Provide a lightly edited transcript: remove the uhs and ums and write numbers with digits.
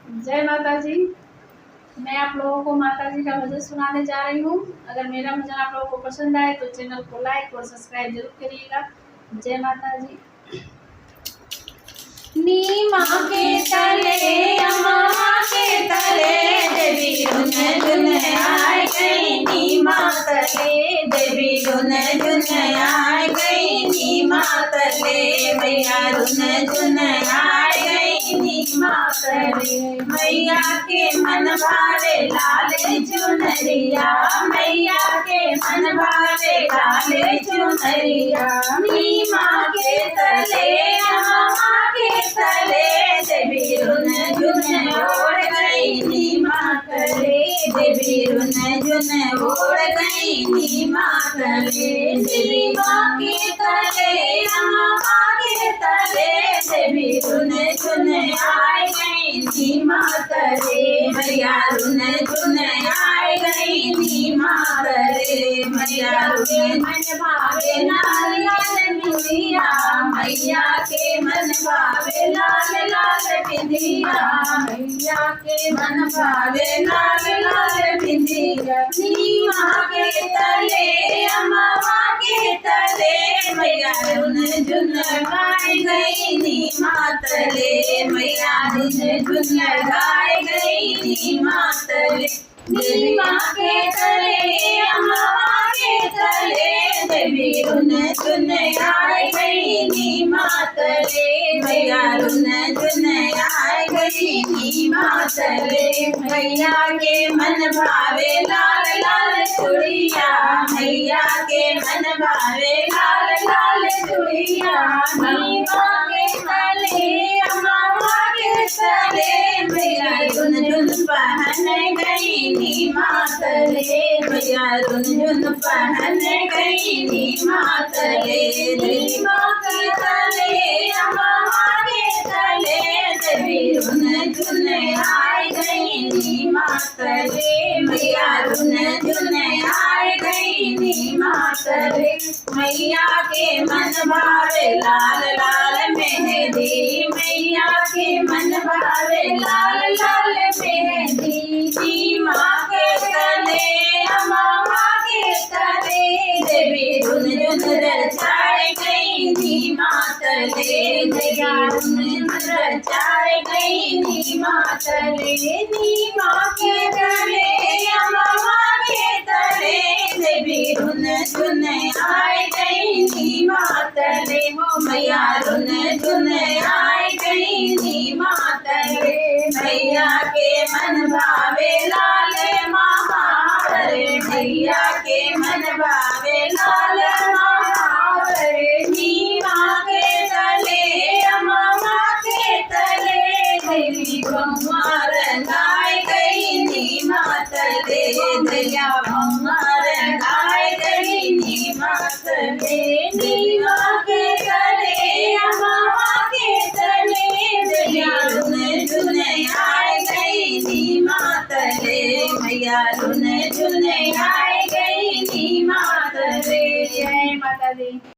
जय माता जी। मैं आप लोगों को माता जी का भजन सुनाने जा रही हूँ। अगर मेरा भजन आप लोगों को पसंद आए तो चैनल को लाइक और सब्सक्राइब जरूर करिएगा। जय माता जी। नीमा के तले अम्मा के तले देवी रुन रुन आए गई। नीमा तले देवी रुन रुन आए गई। नीमा तले मैया रुन रुन आए गई। नीमा तले मैया के मन भावे लाल चुनरिया। मैया के मन भावे लाल चुनरिया। नीमा के तले अम्मा के तले देवी रुन झुन ओढ़ गई। नीमा तले देवी रुन झुन ओढ़ गई। नीमा तले देवी माँ के तले अम्मा के तले देवी रुन झुन आए गई। नीमा तले मैया रुन झुन आए गई। नीमा तले मैया रुन मन भावे लाल लाल बिंदिया। मैया के मन भावे लाल लाल बिंदिया। मैया के मन भावे लाल लाल बिंदिया। नीमा के तले अम्मा के तले मैया रुन झुन गाए गई। नीमा तले मैया रुन झुन गाए गई। नीमा तले नीमा के तले अम्मा के तले देवी रुन झुन आए गई। नीमा तले मैया रुन झुन आए गई। नीमा तले मैया के मन भावे लाल लाल चूड़िया। मैया के मन भावे लाल लाल चूड़िया। नीमा के तले अम्मा के तले मैया रुन झुन पहन गई। नीमा तले मैया रुन झुन पहन गई। नीमा तले नीमा के तले अम्मा के तले देवी रुन झुन आए गई। नीमा तले मैया रुन झुन आए गई। नीमा तले मैया के मन भावे लाल लाल मेहंदी। मैया के मन भावे लाल लाल मेहंदी। नीमा के तले अम्मा के तले देवी रुन झुन रचाए गई। नीमा तले मैया रुन झुन रचाए गई। नीमा तले नीमा के तले अम्मा के तले देवी रुन झुन आए गई। नीमा तले हो मैया रुन झुन आए गई। नीमा तले मैया के मन भावे लाल महावरे। मैया के मन भावे लाल महावरे। नीमा के तले अम्मा के तले देवी ब्रह्मा रंगाए गई। नीमा तले दया